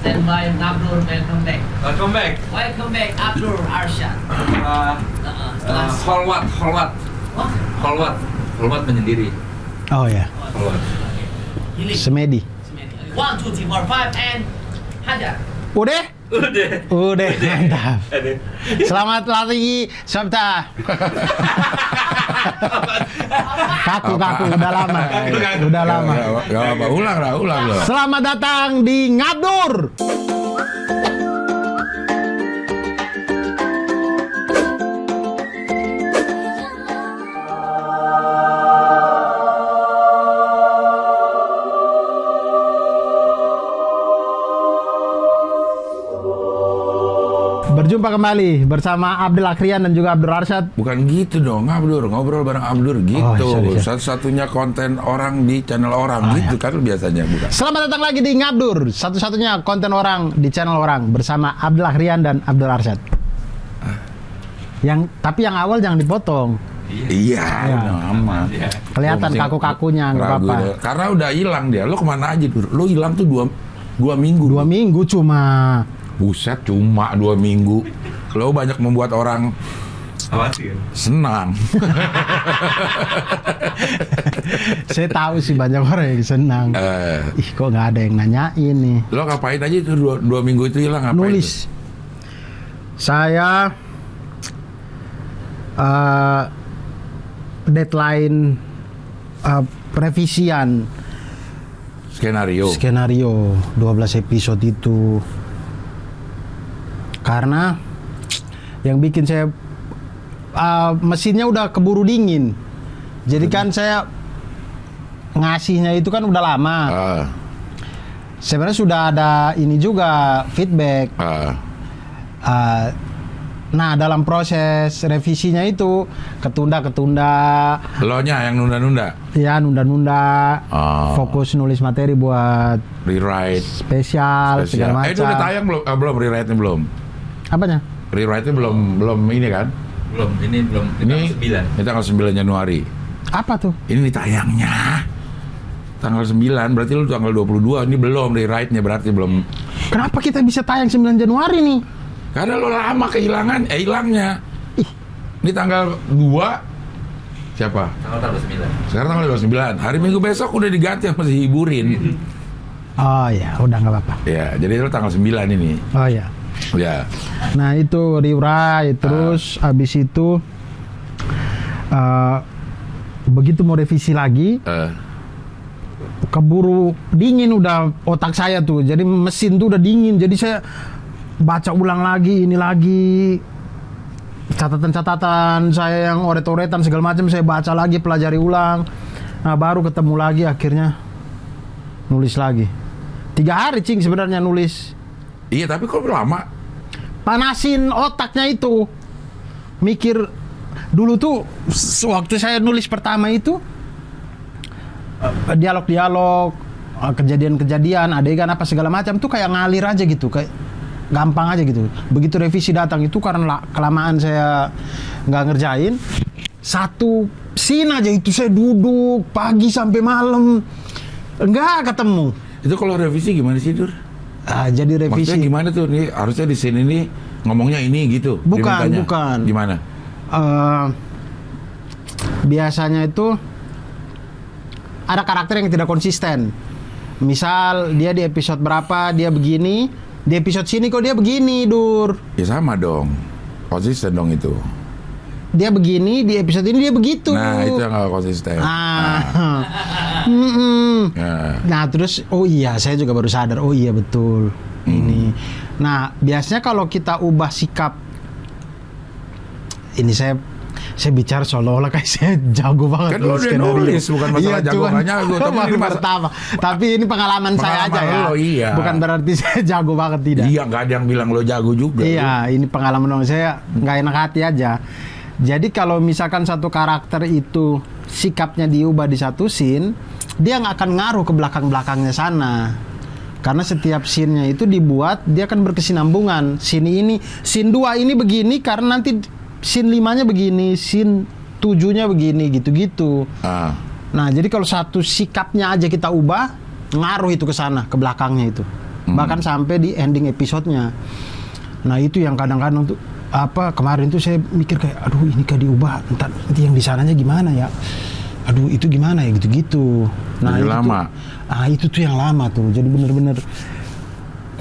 Standby Abdur, welcome back. Welcome back. Welcome back Abdur Arsyad. Holwat menyendiri. Oh ya, Holwat. semedi. 1, 2, 3, 4, 5 and hajar. Udah? Udah. Mantap. Ada. Selamat lagi, Sabta. Kaku, udah lama. Udah lama. Gak apa, ulang lah. Selamat datang di Ngabdur. Berjumpa kembali bersama Abdul Akrian dan juga Abdur Arsyad. Bukan gitu dong, ngobrol bareng Abdur gitu. sorry. Satu-satunya konten orang di channel orang gitu kan biasanya, bukan? Selamat datang lagi di Ngabdur, satu-satunya konten orang di channel orang bersama Abdul Akrian dan Abdur Arsyad. Tapi yang awal jangan dipotong. Iya, aman. Iya. Kelihatan kaku-kakunya, nggak apa-apa. Karena udah hilang dia. Lo kemana aja, Dur? Lo hilang tuh dua minggu. 2 minggu cuma. Buset, cuma 2 minggu. Lo banyak membuat orang Khawatir. senang. Saya tahu sih banyak orang yang senang. Ih, kok nggak ada yang nanyain nih. Lo ngapain aja itu 2 minggu itu hilang, ngapain? Nulis. Tuh? Saya deadline revisian skenario 12 episode itu. Karena yang bikin saya mesinnya udah keburu dingin. Jadi kan saya ngasihnya itu kan udah lama. Sebenarnya sudah ada ini juga feedback. Nah, dalam proses revisinya itu ketunda. Lo-nya yang nunda-nunda? Ya, nunda. Fokus nulis materi buat Rewrite spesial. Segala macam. Itu udah tayang belum? Belum, rewrite-nya belum? Apanya? Rewrite-nya belum ini kan? Belum. Ini tanggal 9. Ini tanggal 9 Januari. Apa tuh? Ini tayangnya tanggal 9, berarti lu tanggal 22. Ini belum rewrite-nya, berarti belum. Kenapa kita bisa tayang 9 Januari nih? Karena lo lama hilangnya. Ini tanggal 2 siapa? Tanggal 9. Sekarang tanggal 29. Hari Minggu besok udah diganti sama si Hiburin. Oh ya, udah nggak apa-apa. Ya, jadi lo tanggal 9 ini. Oh ya. Ya. Nah, itu rewrite terus habis itu begitu mau revisi lagi keburu dingin udah otak saya tuh. Jadi mesin tuh udah dingin. Jadi saya baca ulang lagi, ini lagi catatan-catatan saya yang oret-oretan segala macam saya baca lagi, pelajari ulang. Nah, baru ketemu lagi akhirnya nulis lagi. 3 hari cing sebenarnya nulis. Iya, tapi kok lama? Panasin otaknya itu. Mikir dulu tuh waktu saya nulis pertama itu dialog-dialog, kejadian-kejadian, adegan apa segala macam tuh kayak ngalir aja gitu, kayak gampang aja gitu. Begitu revisi datang itu karena kelamaan saya nggak ngerjain, satu scene aja itu saya duduk pagi sampai malam nggak ketemu. Itu kalau revisi gimana sih, Dur? Jadi revisi. Maksudnya gimana tuh? Nih harusnya di sini nih ngomongnya ini gitu. Bukan. Gimana? Biasanya itu ada karakter yang tidak konsisten. Misal dia di episode berapa dia begini, di episode sini kok dia begini, Dur. Ya sama dong. Konsisten dong itu. Dia begini, di episode ini dia begitu. Nah, itu yang gak konsisten. Nah, terus oh iya, saya juga baru sadar. Oh iya betul. Ini. Nah, biasanya kalau kita ubah sikap, ini saya bicara seolah-olah kayak saya jago banget. Kan lu udah nulis, bukan masalah jago nggak jago. Tapi ini pengalaman saya aja ya. Lo, iya. Bukan berarti saya jago banget, tidak. Iya, nggak ada yang bilang lo jago juga. Iya, ini pengalaman dong, saya nggak enak hati aja. Jadi kalau misalkan satu karakter itu sikapnya diubah di satu scene, dia nggak akan ngaruh ke belakang-belakangnya sana. Karena setiap scene-nya itu dibuat, dia akan berkesinambungan. Scene 2 ini begini karena nanti scene 5-nya begini, scene 7-nya begini, gitu-gitu. Ah. Nah, jadi kalau satu sikapnya aja kita ubah, ngaruh itu ke sana, ke belakangnya itu. bahkan sampai di ending episodenya. Nah itu yang kadang-kadang tuh kemarin tuh saya mikir kayak, aduh ini kayak diubah, entar nanti yang di sananya gimana ya, aduh itu gimana ya, gitu-gitu. Nah Jadi itu lama. Itu tuh yang lama tuh, jadi bener-bener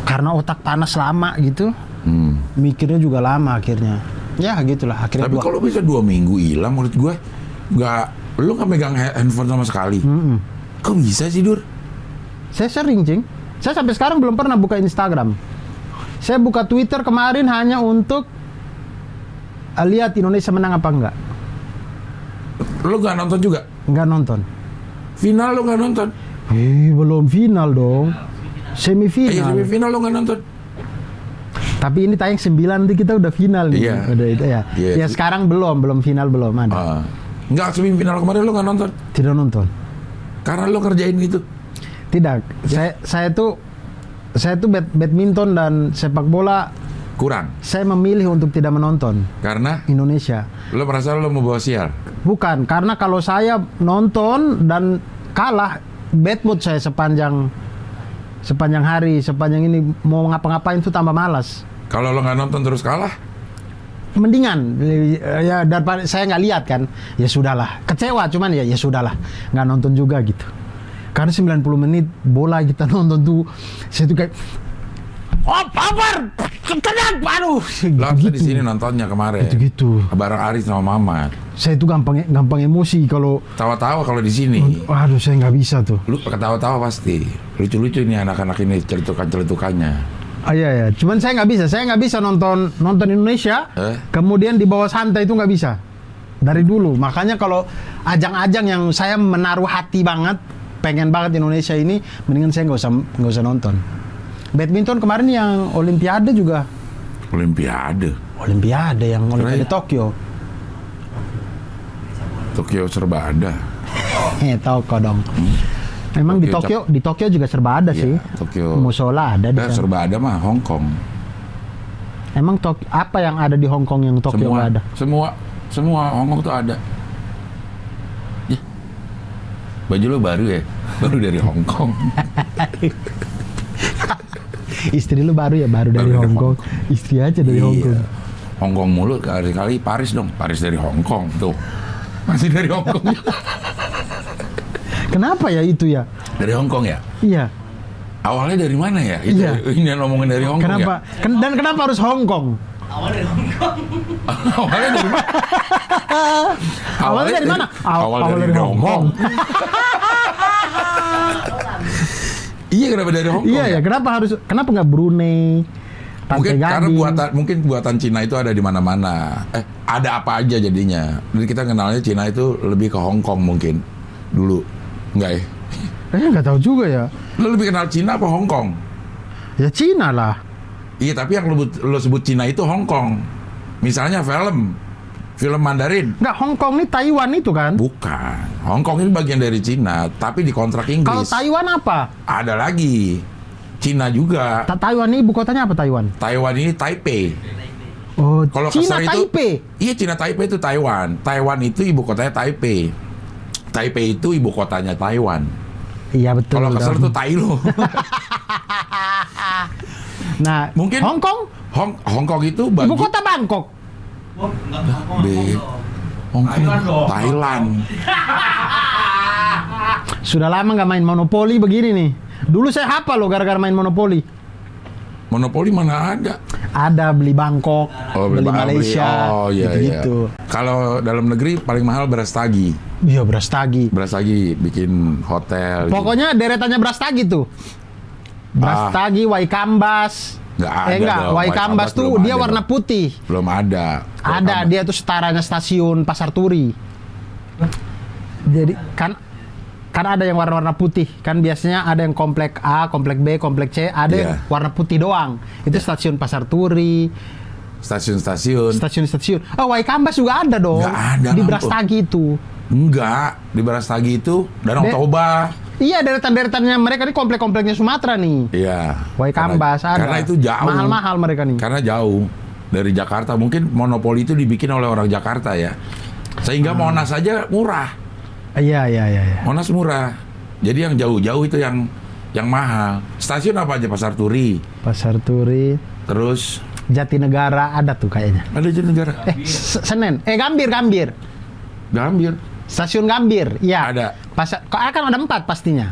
karena otak panas lama gitu, mikirnya juga lama akhirnya. Ya gitulah akhirnya. Tapi kalau bisa 2 minggu hilang, menurut gue lu nggak megang handphone sama sekali. Kok bisa sih, Dur? Saya sering, Cing. Saya sampai sekarang belum pernah buka Instagram. Saya buka Twitter kemarin hanya untuk lihat Indonesia menang apa enggak. Lu nggak nonton juga? Nggak nonton. Final lu nggak nonton? Belum final dong. Semifinal. Semifinal lu nggak nonton? Tapi ini tayang 9 nanti kita udah final nih. Iya. Udah itu ya. Iya. Ya sekarang belum final belum ada. Nggak, semifinal kemarin lu nggak nonton? Tidak nonton. Karena lu kerjain gitu? Tidak. Saya tuh badminton dan sepak bola. Kurang? Saya memilih untuk tidak menonton. Karena? Indonesia. Lu merasa lu mau bawa sial? Bukan, karena kalau saya nonton dan kalah, bad mood saya sepanjang hari, sepanjang ini mau ngapa-ngapain tuh tambah malas. Kalau lo nggak nonton terus kalah? Mendingan ya daripada saya nggak lihat kan, ya sudahlah. Kecewa cuman ya sudahlah, nggak nonton juga gitu. Karena 90 menit bola kita nonton tuh, saya tuh kayak power, tenang, aduh. Lo di sini nontonnya kemarin. Gitu. Bareng Aris sama Mamat. Saya tuh gampang emosi kalau Tawa-tawa kalau di sini. Waduh, saya nggak bisa tuh. Lu ketawa-tawa pasti. Lucu-lucu ini anak-anak ini celetukan-celetukannya. Iya. Cuman saya nggak bisa nonton Indonesia. Kemudian di bawah santai itu nggak bisa. Dari dulu. Makanya kalau ajang-ajang yang saya menaruh hati banget, pengen banget Indonesia ini, mendingan saya nggak usah nonton. Badminton kemarin yang Olimpiade juga. Olimpiade Yang Olimpiade Tokyo. Tokyo serba ada. Toko dong. Memang di Tokyo juga serba ada sih. Tokyo. Musola ada di sana. Serba ada mah Hong Kong. Emang apa yang ada di Hong Kong yang Tokyo nggak ada? Semua Hong Kong tuh ada. Ya. Baju lo baru ya? Baru dari Hong Kong. Istri lu baru dari Hong Kong. Istri aja dari Hong Kong. Hong Kong mulu, kali-kali Paris dong. Paris dari Hong Kong tuh. Masih dari Hong Kong. Kenapa ya itu ya? Dari Hong Kong ya? Iya. Awalnya dari mana ya? Itu, iya. Ini yang ngomongin dari Hong Kong ya? Dan kenapa harus Hong Kong? Awalnya dari Hong Kong. Awalnya dari mana? Awalnya dari mana? Awalnya dari Hong Kong. Iya, kenapa dari Hong Kong? Iya ya, kenapa nggak Brunei? Mungkin buatan Cina itu ada di mana-mana. Ada apa aja jadinya. Jadi kita kenalnya Cina itu lebih ke Hong Kong mungkin dulu. Enggak ya? Nggak tahu juga ya. Lo lebih kenal Cina apa Hong Kong? Ya Cina lah. Iya, tapi yang lo sebut Cina itu Hong Kong. Misalnya film Mandarin. Nggak, Hong Kong ini Taiwan itu kan? Bukan. Hong Kong ini bagian dari Cina, tapi dikontrak Inggris. Kalau Taiwan apa? Ada lagi. Cina juga. Taiwan ini ibu kotanya apa Taiwan? Taiwan ini Taipei. Oh, kalau Cina Taipei. Iya, Cina Taipei itu Taiwan. Taiwan itu ibu kotanya Taipei. Taipei itu ibu kotanya Taiwan. Iya betul. Kalau kesel tuh tai lo. Nah, mungkin Hong Kong? Hong Kong itu ibu kota Bangkok. Hong Kong, Thailand. Sudah lama nggak main Monopoli begini nih. Dulu saya hafal loh gara-gara main Monopoli. Monopoli mana ada? Ada beli Bangkok, beli Malaysia, iya. gitu. Kalau dalam negeri paling mahal Brastagi. Iya, Brastagi. Brastagi bikin hotel. Pokoknya deretannya Brastagi tuh. Brastagi, Waikambas. Enggak, Waikambas tuh dia warna putih. Belum ada. Ada, dia tuh setaranya stasiun Pasar Turi. Jadi kan ada yang warna-warna putih. Kan biasanya ada yang komplek A, komplek B, komplek C, ada yang warna putih doang. Itu stasiun Pasar Turi. Stasiun. Oh, Waikambas juga ada dong. Nggak ada. Di Brastagi itu. Enggak, di Brastagi itu Danau Toba. Iya, deretan-deretannya mereka ini komplek-kompleknya Sumatera nih. Iya. Waikambas ada. Karena itu jauh. Mahal-mahal mereka nih. Karena jauh dari Jakarta. Mungkin monopoli itu dibikin oleh orang Jakarta ya. Sehingga Monas aja murah. Iya. Monas murah. Jadi yang jauh-jauh itu yang Yang mahal. Stasiun apa aja? Pasar Turi. Pasar Turi, Terus Jatinegara ada tuh kayaknya. ada Jatinegara. Senen. Gambir. Gambir. Stasiun Gambir. Iya. Ada. Pasar kok akan ada 4 pastinya.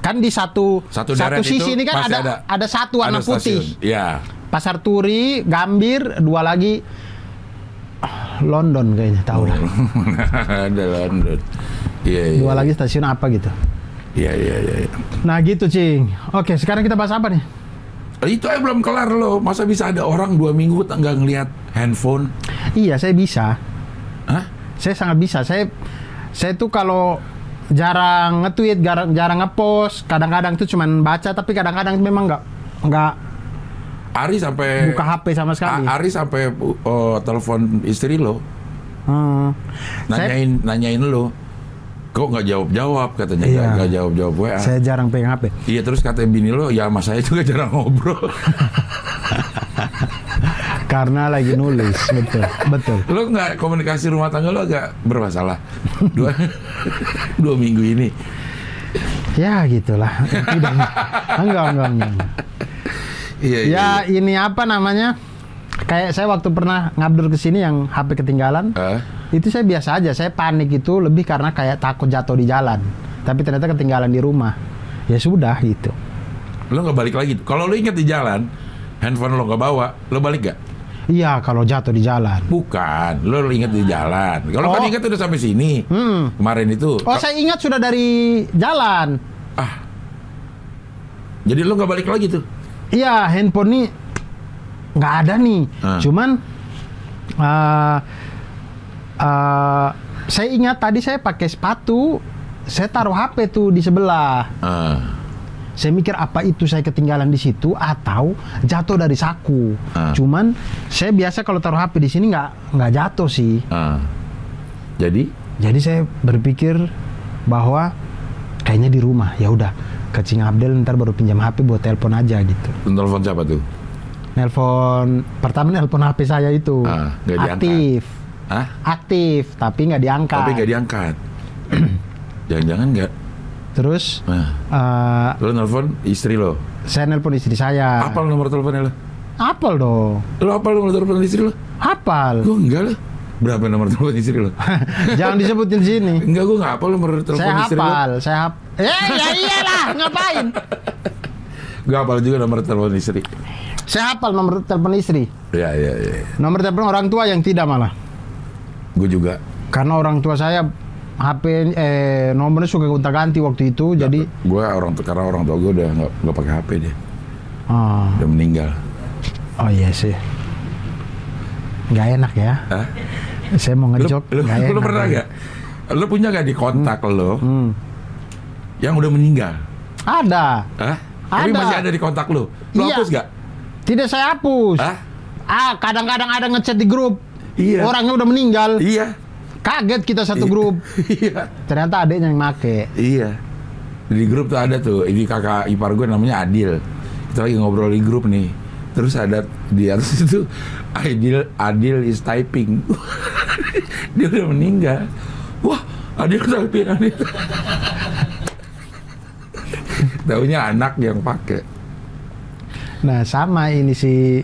Kan di satu deret sisi itu ini kan pasti ada satu warna ada putih. stasiun. Iya. Pasar Turi, Gambir, 2 lagi London kayaknya, tahu lah. Ada London. Iya. 2 lagi stasiun apa gitu. Iya. Nah gitu, Cing. Oke, sekarang kita bahas apa nih? Itu aja belum kelar loh. Masa bisa ada orang 2 minggu nggak ngelihat handphone? Iya, saya bisa. Hah? Saya sangat bisa. Saya tuh kalau jarang nge-tweet, jarang nge-post, kadang-kadang tuh cuman baca, tapi kadang-kadang memang nggak Ari sampai buka HP sama sekali. Ari sampai telepon istri lo, Saya nanyain lo, kok nggak jawab katanya, Iya. nggak jawab WA. saya jarang pegang HP. Iya, terus kata bini lo, ya sama saya juga jarang ngobrol. Karena lagi nulis, betul. Lo nggak, komunikasi rumah tangga lo agak bermasalah 2 minggu ini. Ya gitulah. Tidak. Enggak. Iya. Ya ini apa namanya? Kayak saya waktu pernah ngabdur ke sini yang HP ketinggalan. Itu saya biasa aja, saya panik itu lebih karena kayak takut jatuh di jalan. Tapi ternyata ketinggalan di rumah. Ya sudah gitu. Lo nggak balik lagi. Kalau lo inget di jalan, handphone lo nggak bawa, lo balik gak? Iya, kalau jatuh di jalan. Bukan, lo inget di jalan. Kalau kan inget udah sampai sini. Kemarin itu. Oh, saya ingat sudah dari jalan. Jadi lo nggak balik lagi tuh? Iya, handphone nih nggak ada nih. Cuman saya ingat tadi saya pakai sepatu, saya taruh HP tuh di sebelah. Saya mikir apa itu saya ketinggalan di situ atau jatuh dari saku. Cuman saya biasa kalau taruh HP di sini nggak jatuh sih. Jadi saya berpikir bahwa kayaknya di rumah. Ya udah, ke Cing Abdel ntar baru pinjam HP buat telepon aja gitu. Telepon siapa tuh? Pertama nelpon HP saya itu nggak aktif. Aktif tapi nggak diangkat. Jangan-jangan nggak. Terus lo nelpon istri lo? Saya nelpon istri saya. Hafal nomor teleponnya lo? Hafal dong. Lo hafal nomor telepon istri lo? Hafal. Gue enggak lah. Berapa nomor telepon istri lo? Jangan disebutin sini. Enggak, gue nggak hafal nomor telepon istri lo. Saya hafal. Ya iyalah, ngapain? Gue hafal juga nomor telepon istri. Saya hafal nomor telepon istri. Iya. Nomor telepon orang tua yang tidak malah. Gue juga. Karena orang tua saya HP nomornya suka gonta-ganti waktu itu, jadi gue karena orang tua gue udah nggak pakai HP dia. Udah meninggal. Oh iya sih. Nggak enak ya. Saya mau ngejok. Lo pernah nggak? Lo punya nggak di kontak lo yang udah meninggal? Ada. Tapi masih ada di kontak lo. Lo hapus nggak? Tidak, saya hapus. Kadang-kadang ada ngechat di grup. Iya. Orangnya udah meninggal. Iya. Kaget kita satu grup. Iya. Ternyata adiknya yang make. Iya. Di grup tuh ada tuh, ini kakak ipar gue namanya Adil. Kita lagi ngobrol di grup nih. Terus ada di atas itu Adil is typing. Dia udah meninggal. Wah, Adil typing. Taunya anak yang pakai. Nah, sama ini si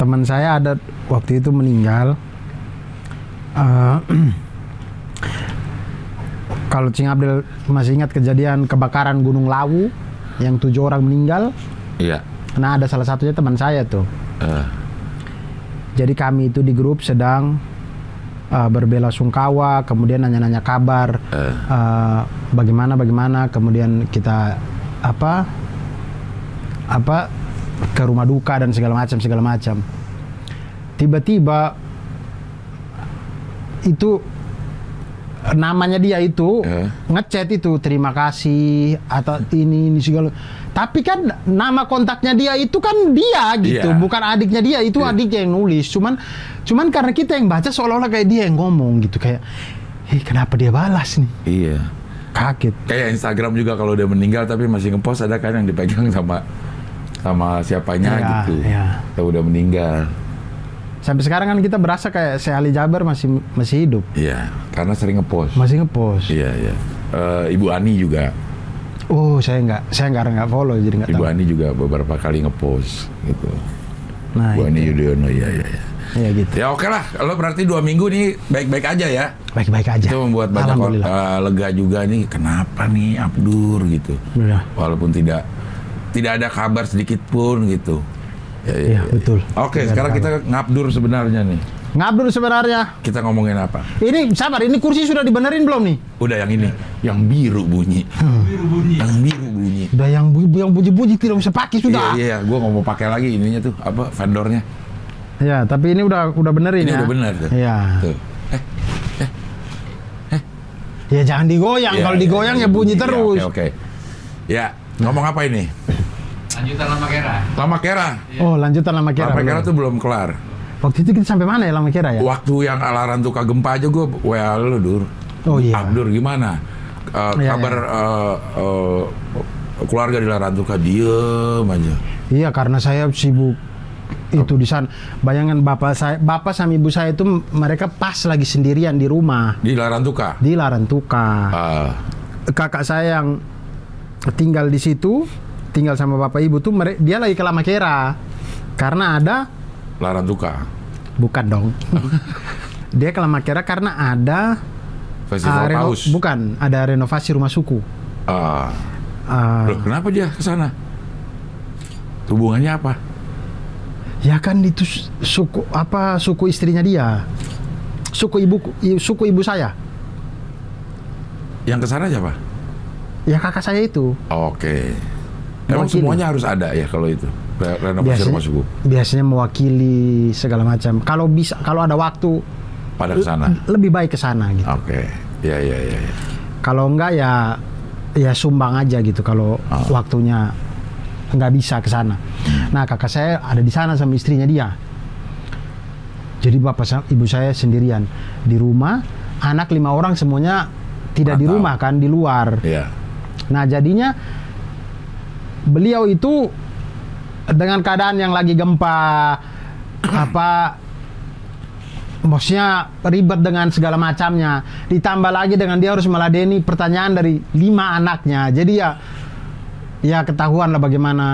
teman saya ada waktu itu meninggal. Kalau Cing Abdel masih ingat kejadian kebakaran Gunung Lawu yang 7 orang meninggal. Iya. Nah, ada salah satunya teman saya tuh. Jadi kami itu di grup sedang berbelasungkawa, kemudian nanya-nanya kabar, bagaimana, kemudian kita ke rumah duka dan segala macam. Tiba-tiba itu namanya dia itu ngechat itu terima kasih atau ini segala. Tapi kan nama kontaknya dia itu kan dia gitu, bukan adiknya dia, itu adiknya yang nulis. Cuman karena kita yang baca seolah-olah kayak dia yang ngomong gitu, kayak kenapa dia balas nih? Iya. Kaget. Kayak Instagram juga kalau udah meninggal tapi masih ngepost, ada kan yang dipegang sama siapanya gitu. Iya. Kalau udah meninggal. Sampai sekarang kan kita berasa kayak Syekh Ali Jaber masih hidup. Iya, karena sering ngepost. Masih ngepost. Iya. Ibu Ani juga. Oh, saya nggak follow, jadi nggak Ibu tahu. Ani juga beberapa kali ngepost gitu. Nah, Bu Ani itu. Yudhoyono, iya. Ya gitu. Ya oke lah, kalau berarti 2 minggu nih baik-baik aja ya. Baik-baik aja. Itu membuat banyak Alhamdulillah. lega juga nih, kenapa nih Abdur gitu. Iya. Walaupun tidak ada kabar sedikit pun gitu. Iya, betul. Oke, Tidak sekarang ada kita ngabdur sebenarnya nih. Ngabdur sebenarnya. Kita ngomongin apa? Ini sabar, ini kursi sudah dibenerin belum nih? Udah yang ini, yang biru bunyi. Yang biru bunyi. Udah yang bunyi-bunyi tidak bisa pakai sudah. Iya, gue nggak mau pakai lagi ininya tuh, apa vendornya. Ya, tapi ini udah benerin Ini ya. udah bener tuh. Iya. Tuh. Ya jangan digoyang, Iya, kalau iya, digoyang iya, ya bunyi iya, terus. Oke. Ya, ngomong apa ini? Lanjutan lama kera. Lama Kera. Oh, lanjutan Lama Kera. Lama Kera belum. tuh belum kelar. Waktu itu kita sampai mana ya Lama Kera ya? Waktu yang Alaran Tuka gempa aja gue WA lu, Dur. Oh iya. Abdur gimana? Iya, Kabar keluarga di Larantuka diem aja. Iya, karena saya sibuk itu di sana. Bayangan bapak sama ibu saya itu mereka pas lagi sendirian di rumah Di Larantuka. di Larantuka. Kakak saya yang tinggal di situ, tinggal sama bapak ibu tuh dia lagi ke Lama Kera karena ada Larantuka. bukan dong. Dia ke Lama Kera karena ada Festival Paus. bukan, ada renovasi rumah suku. Loh, kenapa dia ke sana? Hubungannya apa? Ya kan itu suku istrinya dia. Suku ibu saya. Yang ke sana siapa? Ya kakak saya itu. Oke. Emang Mewakili. semuanya harus ada ya kalau itu renovasi rumah suku Biasanya mewakili segala macam. Kalau ada waktu pada ke sana. lebih baik ke sana gitu. Oke. Ya. Kalau enggak ya sumbang aja gitu kalau waktunya nggak bisa ke sana. Nah, kakak saya ada di sana sama istrinya dia. Jadi ibu saya sendirian di rumah, anak 5 orang semuanya tidak di rumah kan, di luar. Iya. Nah, jadinya beliau itu dengan keadaan yang lagi gempa maksudnya ribet dengan segala macamnya, ditambah lagi dengan dia harus meladeni pertanyaan dari 5 anaknya. Jadi ya ketahuan lah bagaimana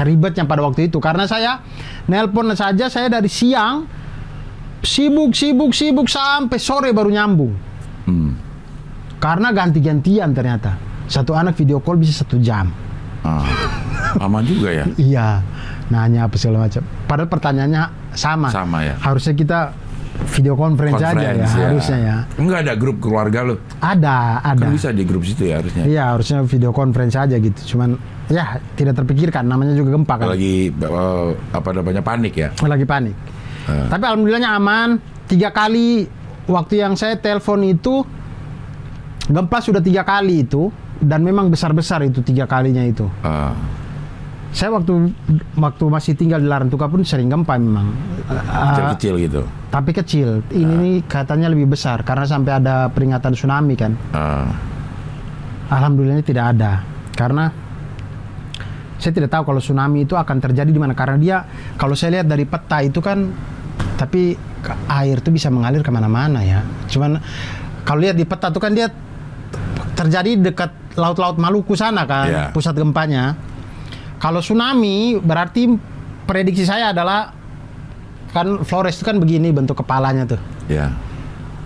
ribetnya pada waktu itu. Karena saya nelpon saja, saya dari siang sibuk sampai sore baru nyambung. Karena ganti-gantian ternyata. Satu anak video call bisa 1 jam. Lama juga ya. Iya, nanya apa segala macam. Padahal pertanyaannya sama. Sama ya. Harusnya kita video conference aja ya, harusnya ya. Enggak ada grup keluarga lo? Ada. Kan bisa di grup situ ya harusnya. Iya, harusnya video conference aja gitu. Cuman ya tidak terpikirkan, namanya juga gempa kan. Lagi panik ya. Lagi panik. Tapi alhamdulillahnya aman. 3 kali waktu yang saya telepon itu gempa sudah 3 kali itu, dan memang besar-besar itu 3 kalinya itu. Saya waktu masih tinggal di Larantuka pun sering gempa memang. Kecil-kecil gitu. Tapi kecil. Ini nih katanya lebih besar karena sampai ada peringatan tsunami kan. Alhamdulillahnya tidak ada. Karena saya tidak tahu kalau tsunami itu akan terjadi di mana. Karena dia, kalau saya lihat dari peta itu kan, tapi air itu bisa mengalir kemana-mana ya. Cuman kalau lihat di peta itu kan dia terjadi dekat laut-laut Maluku sana kan, pusat gempanya. Kalau tsunami berarti prediksi saya adalah kan Flores itu kan begini bentuk kepalanya tuh. Ya.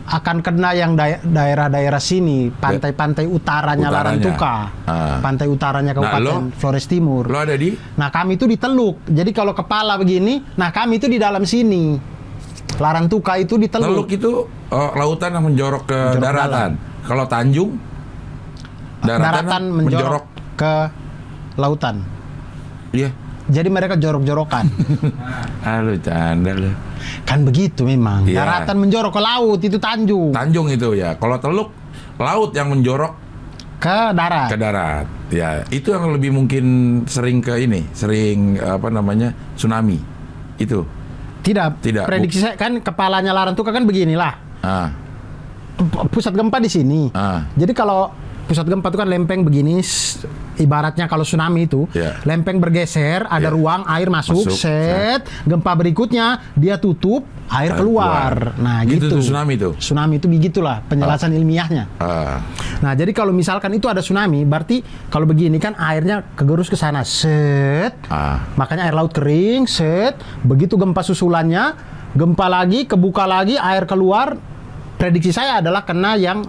Akan kena yang daerah-daerah sini, pantai-pantai utaranya Larantuka. Pantai utaranya Kabupaten Flores Timur. Lo ada di? Nah, kami itu di Teluk. Jadi kalau kepala begini, nah kami itu di dalam sini. Larantuka itu di Teluk. Teluk itu lautan yang menjorok ke daratan. Kalau Tanjung daratan menjorok ke lautan. Iya. Jadi mereka jorok-jorokan. Lu canda lu. Kan begitu memang. Iya. Daratan menjorok ke laut itu Tanjung. Tanjung itu ya. Kalau Teluk, laut yang menjorok ke darat. Ke darat. Ya, itu yang lebih mungkin sering tsunami. Itu. Tidak. Prediksi saya kan kepalanya Larantuka kan beginilah. Pusat gempa di sini. Jadi kalau pusat gempa itu kan lempeng begini ibaratnya kalau tsunami itu, Ya. lempeng bergeser, ada Ya. ruang, air masuk, Masuk, set, gempa berikutnya dia tutup, air Air keluar. Nah, Gitu gitu. tuh tsunami tuh. Tsunami itu begitulah penjelasan ilmiahnya. Ah, Nah, jadi kalau misalkan itu ada tsunami, berarti kalau begini kan airnya kegerus ke sana, set. Makanya air laut kering, set. Begitu gempa susulannya, gempa lagi, kebuka lagi, air keluar. Prediksi saya adalah kena yang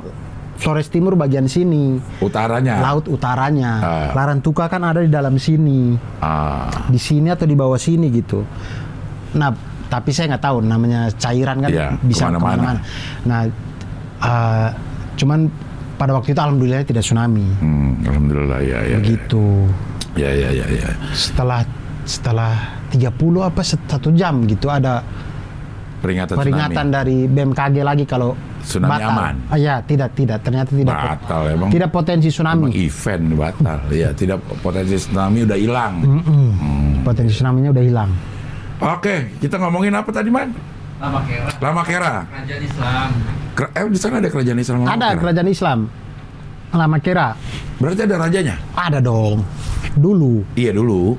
Flores Timur bagian sini, utaranya. laut utaranya. Ah. Larantuka kan ada di dalam sini, Ah, di sini atau di bawah sini gitu. Nah, tapi saya nggak tahu namanya cairan kan Iya, bisa kemana-mana. kemana-mana. Nah, cuman pada waktu itu alhamdulillah tidak tsunami. alhamdulillah ya. Begitu. Ya. Setelah 30 apa 1 jam gitu ada Peringatan peringatan dari BMKG lagi kalau Tsunami batal. aman? Ya, tidak. Ternyata tidak. Batal emang. Tidak potensi Emang tsunami. event batal. Ya, tidak potensi tsunami udah hilang. Potensi tsunami-nya udah hilang. Oke, kita ngomongin apa tadi, Man? Lama Kera. Lamakera. Kerajaan Islam. Di sana ada kerajaan Islam Ada Lamakera? kerajaan Islam. Lamakera. Berarti ada rajanya? Ada dong. Dulu. Iya dulu.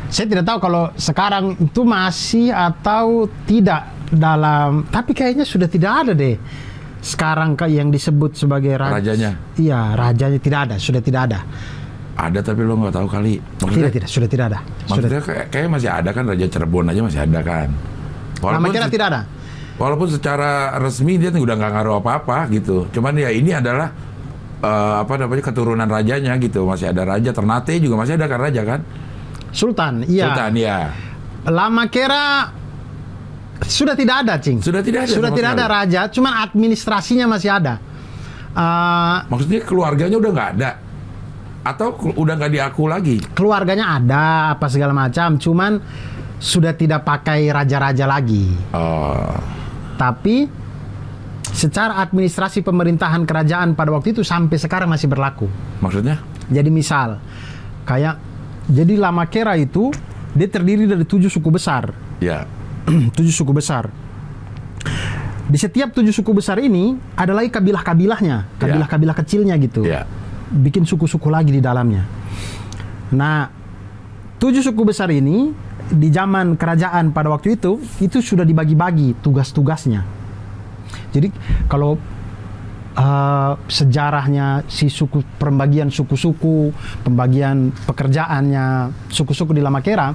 Saya tidak tahu kalau sekarang itu masih atau tidak dalam, tapi kayaknya sudah tidak ada deh. Sekarang yang disebut sebagai Rajanya? Iya, rajanya tidak ada, sudah tidak ada. Ada tapi lo nggak tahu kali. Maksudnya, Tidak, sudah tidak ada. Sudah. maksudnya kayak masih ada kan, Raja Cirebon aja masih ada kan. Lamakera tidak ada. Walaupun secara resmi dia udah nggak ngaruh apa-apa gitu. Cuman ya ini adalah keturunan rajanya gitu. Masih ada raja. Ternate juga masih ada kan raja kan? Sultan, iya. Sultan ya. Lamakera sudah tidak ada, Cing. Sudah tidak ada Sudah sama tidak ada sekali. raja, cuman administrasinya masih ada. Maksudnya keluarganya udah nggak ada atau udah nggak diaku lagi? Keluarganya ada apa segala macam, cuman sudah tidak pakai raja-raja lagi. Oh, Tapi secara administrasi pemerintahan kerajaan pada waktu itu sampai sekarang masih berlaku. maksudnya? Jadi misal jadi Lamakera itu dia terdiri dari 7 suku besar. Ya. 7 suku besar. Di setiap 7 suku besar ini ada lagi kabilah-kabilahnya, kabilah-kabilah kecilnya gitu. Ya. Bikin suku-suku lagi di dalamnya. Nah, 7 suku besar ini di zaman kerajaan pada waktu itu sudah dibagi-bagi tugas-tugasnya. Jadi kalau sejarahnya si pembagian suku-suku, pembagian pekerjaannya suku-suku di Lamakera,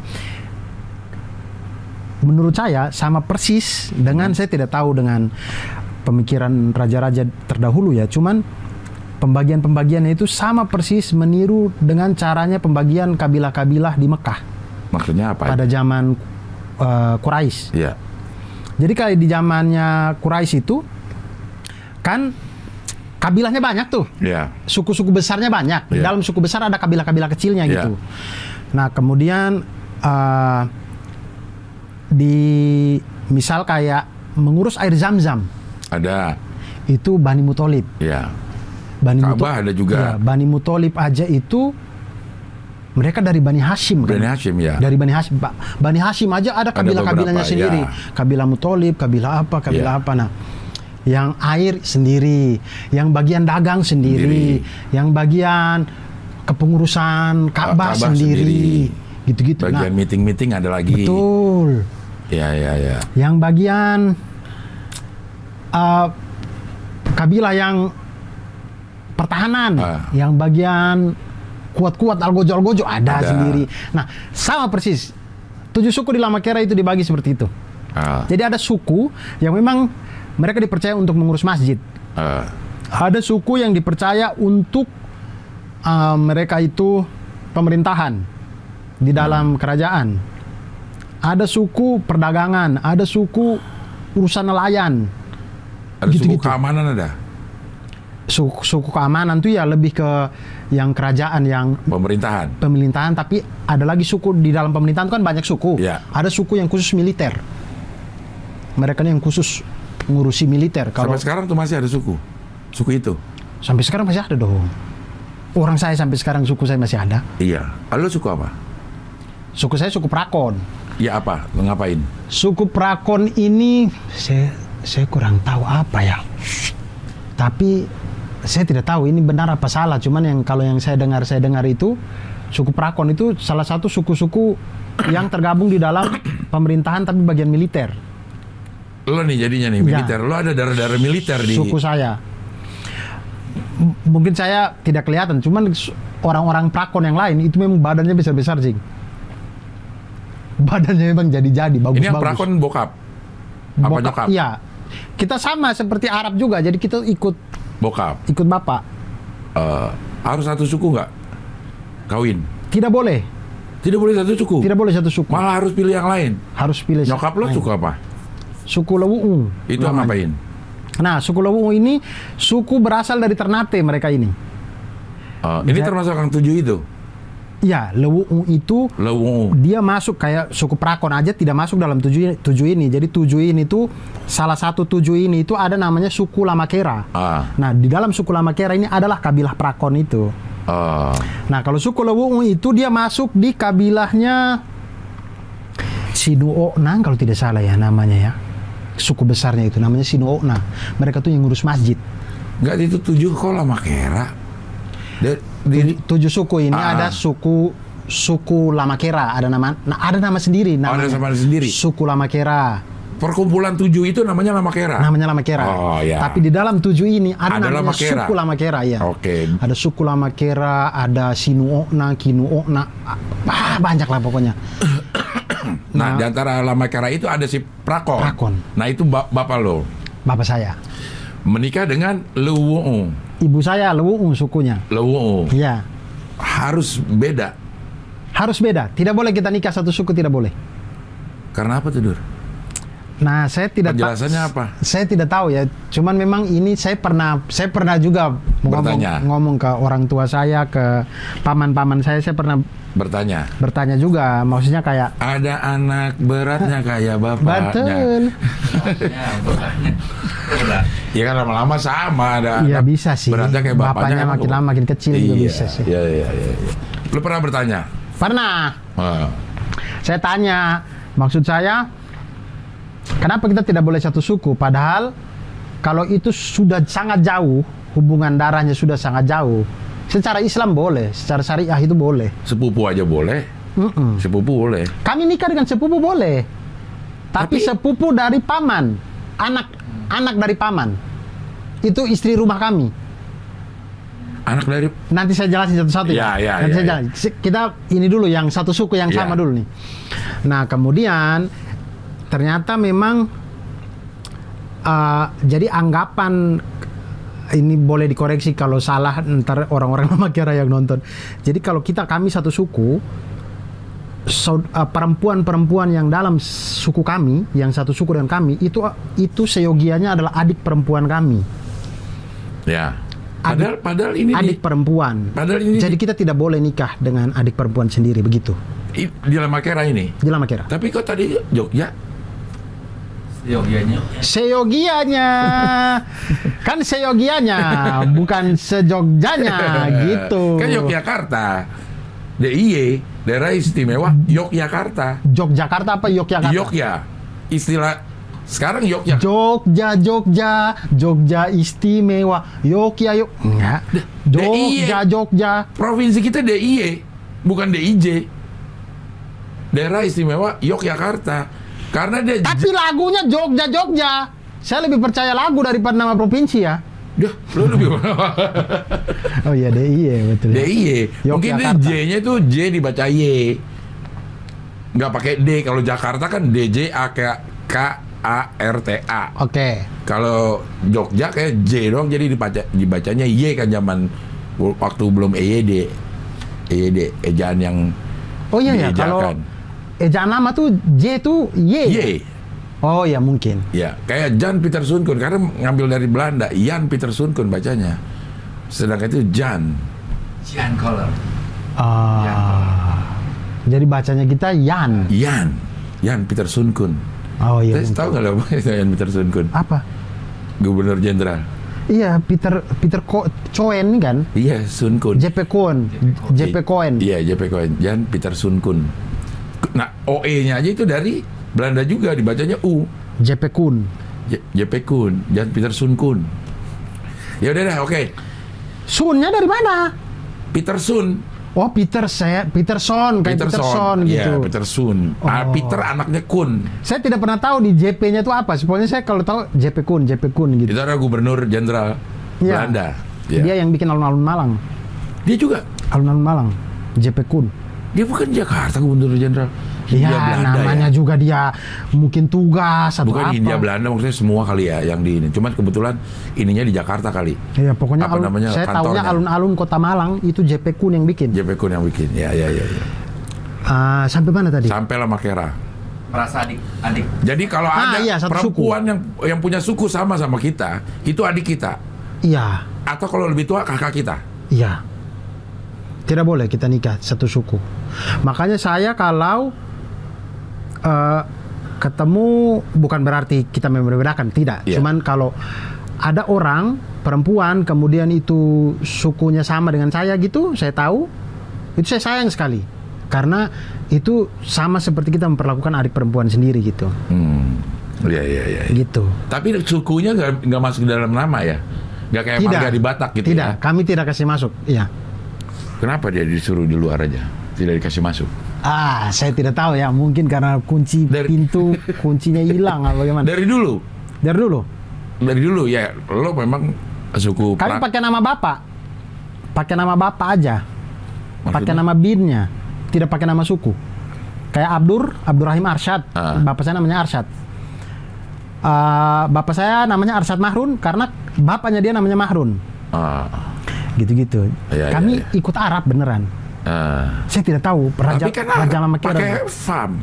menurut saya sama persis dengan, saya tidak tahu dengan pemikiran raja-raja terdahulu ya, cuman pembagiannya itu sama persis meniru dengan caranya pembagian kabilah-kabilah di Mekah Maksudnya apa? pada zaman Quraisy. Ya. Jadi kayak di zamannya Quraisy itu kan kabilahnya banyak tuh. Ya. Suku-suku besarnya banyak. Di Iya. dalam suku besar ada kabilah-kabilah kecilnya Iya. gitu. Nah, kemudian di misal kayak mengurus air Zam-Zam Ada. itu Bani Muthalib. Ya. Bani Ka'bah ada juga. Iya, Bani Muthalib aja itu mereka dari Bani Hashim kan. Bani Hashim ya. Dari Bani Hashim. Bani Hashim aja ada kabilah-kabilahnya beberapa, sendiri. ya. Kabilah Muthalib, kabilah apa, kabilah Ya. apa. Nah, yang air sendiri, yang bagian dagang sendiri, yang bagian kepengurusan Ka'bah Ka'bah sendiri. Gitu-gitu. Bagian meeting-meeting ada lagi. Betul. Ya. Yang bagian kabilah yang pertahanan, yang bagian kuat-kuat algojo ada sendiri. Nah, sama persis. 7 suku di Lamakera itu dibagi seperti itu. Jadi ada suku yang memang mereka dipercaya untuk mengurus masjid. Ada suku yang dipercaya untuk mereka itu pemerintahan di dalam kerajaan. Ada suku perdagangan, ada suku urusan nelayan. Ada Gitu-gitu. suku keamanan ada. Suku keamanan tuh ya lebih ke yang kerajaan, yang Pemerintahan. tapi ada lagi suku di dalam pemerintahan kan banyak suku. Ya. Ada suku yang khusus militer. Mereka yang khusus ngurusi militer. Kalau Sampai sekarang tuh masih ada suku itu. sampai sekarang masih ada dong. Orang saya sampai sekarang suku saya masih ada. Iya. Lo suku apa? Suku saya suku Prakon. Ya apa? Lo ngapain? Suku Prakon ini saya kurang tahu apa ya. Tapi saya tidak tahu ini benar apa salah. Cuman kalau yang saya dengar itu suku Prakon itu salah satu suku-suku yang tergabung di dalam pemerintahan tapi bagian militer. Lo nih jadinya nih militer. Lo ada darah-darah militer di Suku saya. Mungkin saya tidak kelihatan, cuman orang-orang Prakon yang lain itu memang badannya besar-besar, Jing. Badannya memang jadi-jadi, bagus-bagus. Ini yang Prakon bokap? Apa nyokap? Iya. Kita sama seperti Arab juga, jadi kita ikut Bokap? ikut bapak. Harus satu suku nggak? Kawin? Tidak boleh. Tidak boleh satu suku? Tidak boleh satu suku. Malah harus pilih yang lain? Harus pilih. Nyokap lo lain. suku apa? Suku Lewuung. Itu namanya. ngapain? Nah, suku Lewuung ini suku berasal dari Ternate mereka ini. Ini termasuk yang 7 itu? Ya, Lewuung itu Lewuung. dia masuk kayak suku Prakon aja tidak masuk dalam 7 ini. Jadi 7 ini itu salah satu 7 ini itu ada namanya suku Lamakera. Nah, di dalam suku Lamakera ini adalah kabilah Prakon itu. Nah, kalau suku Lewuung itu dia masuk di kabilahnya Sinuokna kalau tidak salah ya namanya ya. Suku besarnya itu namanya Sinuokna. Mereka tuh yang ngurus masjid. Enggak, itu 7 kok Lamakera. Di 7 suku ini ada suku Lamakera, ada nama sendiri namanya. Ada sama sendiri. Suku Lamakera. Perkumpulan 7 itu namanya Lamakera. Namanya Lamakera. Oh, ya. Tapi di dalam 7 ini ada namanya Lamakera. suku Lamakera ya. Oke. Ada suku Lamakera, ada Sinuokna, Kinuokna, banyak lah pokoknya. Nah, di antara Lamakera itu ada si Prakon. Prakon. Nah, itu bapak lo. Bapak saya. Menikah dengan Lewuung. Ibu saya Lewuung sukunya. Lewuung. Iya. Harus beda. Harus beda. Tidak boleh kita nikah satu suku, tidak boleh. Karena apa tuh, Dur? Nah, saya tidak Penjelasannya apa? Saya tidak tahu ya. Cuman memang ini saya pernah juga ngomong ke orang tua saya, ke paman-paman saya pernah bertanya juga. Maksudnya kayak ada anak beratnya kayak bapaknya. Betul. Ya kan lama-lama sama ada. Iya bisa sih. Beratnya kayak bapaknya. Makin lama makin kecil juga bisa sih. Iya. Lu pernah bertanya? Pernah. Saya tanya, maksud saya, kenapa kita tidak boleh satu suku? Padahal kalau itu sudah sangat jauh, hubungan darahnya sudah sangat jauh. Secara Islam boleh, secara syariah itu boleh. Sepupu aja boleh. Sepupu boleh. Kami nikah dengan sepupu boleh. Tapi sepupu dari paman, anak dari paman. Itu istri rumah kami. Anak dari... Nanti saya jelasin satu-satu ya. Nanti saya jelasin. Kita ini dulu yang satu suku yang sama dulu nih. Nah, kemudian ternyata memang jadi anggapan ini boleh dikoreksi kalau salah ntar orang-orang Lamakera yang nonton. Jadi kalau kami satu suku, perempuan-perempuan yang dalam suku kami, yang satu suku dengan kami, itu seyogianya adalah adik perempuan kami. Ya. Padahal ini adik perempuan. Jadi kita tidak boleh nikah dengan adik perempuan sendiri begitu. Di Lamakera ini. Di Lamakera. Tapi kok tadi Jogja? Seyogianya. Kan seyogianya, bukan sejogjanya gitu. Kan Yogyakarta. DIY, Daerah Istimewa Yogyakarta. Yogyakarta apa Yogyakarta? Yogya. Istilah sekarang Jogja Istimewa. Enggak. Jogja. Provinsi kita DIY, bukan DIJ. Daerah Istimewa Yogyakarta. Karena dia tapi lagunya Jogja. Saya lebih percaya lagu daripada nama provinsi ya. Dah, lu lebih. Oh iya DIY betul. DIY. Mungkin J-nya itu J dibaca Y. Nggak pakai D. Kalau Jakarta kan DJAKARTA. Oke. Kalau Jogja kayak J dong, jadi dibacanya Y kan zaman waktu belum EYD, ejaan yang oh iya ya, kalau ejaan lama tuh J tuh Y. Oh ya mungkin. Ya, kayak Jan Pieter Soenkun karena ngambil dari Belanda, Jan Pieter Soenkun bacanya. Sedangkan itu Jan Koller. Jadi bacanya kita Jan Pieter Soenkun. Oh iya. Tahu nggak lo Jan Pieter Soenkun? Apa? Gubernur Jenderal. Iya, Peter Coen kan? Iya, Soenkun. JP Coen. Iya, JP Coen. Jan Pieter Soenkun. Nah, OE-nya aja itu dari Belanda juga, dibacanya U. JP Koen. JP Koen, Jan Pieter Soenkun. Ya udah dah, oke. Sunnya dari mana? Peterson. Oh, Peterson, kayak Peterson gitu. Iya, Peterson. Oh. Peter anaknya Kun. Saya tidak pernah tahu di JP-nya itu apa. Pokoknya saya kalau tahu JP Kun gitu. Itu adalah gubernur jenderal Iya. Belanda. Iya. Dia yang bikin alun-alun Malang. Dia juga. Alun-alun Malang, JP Kun. Dia bukan Jakarta gubernur jenderal. Iya, Hindia Belanda namanya ya. juga dia mungkin tugas atau Bukan apa. Hindia Belanda, maksudnya semua kali ya yang di ini. Cuman kebetulan ininya di Jakarta kali. Iya, pokoknya Apa namanya, saya tahunya kantornya? alun-alun Kota Malang itu JP Kun yang bikin. JP Kun yang bikin. Ya. Sampai mana tadi? Sampailah Makera. Merasa adik. Jadi kalau ada iya, satu perempuan yang punya suku sama kita, itu adik kita. Iya, Atau kalau lebih tua kakak kita. iya. Tidak boleh kita nikah satu suku. Makanya saya kalau ketemu, bukan berarti kita membedakan, tidak. Iya. Cuman kalau ada orang perempuan kemudian itu sukunya sama dengan saya gitu, saya tahu, itu saya sayang sekali. Karena itu sama seperti kita memperlakukan adik perempuan sendiri gitu. Iya. Gitu. Tapi sukunya nggak masuk ke dalam nama ya? Nggak kayak marga di Batak gitu Tidak, ya? kami tidak kasih masuk. Iya. Kenapa dia disuruh di luar aja? Tidak dikasih masuk? Saya tidak tahu ya. Mungkin karena kunci pintu kuncinya hilang atau bagaimana. Dari dulu? Dari dulu. Ya. Lo memang suku Kami pakai nama bapak. Pakai nama bapak aja. Maksudnya? Pakai nama binnya. Tidak pakai nama suku. Kayak Abdurrahim Arsyad. Bapak saya namanya Arsyad. Bapak saya namanya Arsyad Mahrun karena bapaknya dia namanya Mahrun. Gitu-gitu. Ya, Kami ikut Arab beneran. Saya tidak tahu Tapi kan Raja Lamakera. pakai fam.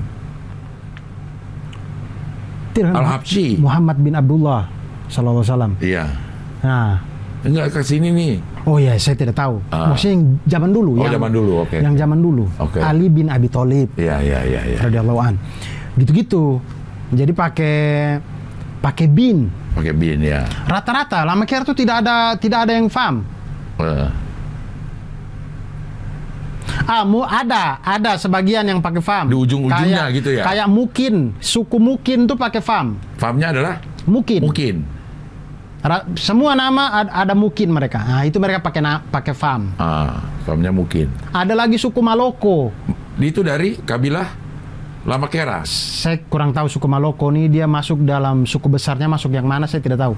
Tidak, Al-Habsyi. Muhammad bin Abdullah sallallahu alaihi wasallam. Iya. Nah, Enggak ke sini nih. oh ya, saya tidak tahu. Maksudnya yang zaman dulu. Oh, zaman dulu, oke. Yang zaman dulu. Oke. Ali bin Abi Thalib. Iya. Radhiyallahu an. Gitu-gitu. Jadi pakai bin. Pakai bin ya. Rata-rata Lamakera itu tidak ada yang fam. Ada sebagian yang pakai fam. Di ujung-ujungnya gitu ya? Kayak Mukin, suku Mukin tuh pakai fam. Famnya adalah Mukin. Semua nama ada Mukin mereka. Nah, itu mereka pakai fam. Famnya mungkin. Ada lagi suku Maloko. Itu dari kabilah Lamakera. Saya kurang tahu suku Maloko ini dia masuk dalam suku besarnya masuk yang mana saya tidak tahu.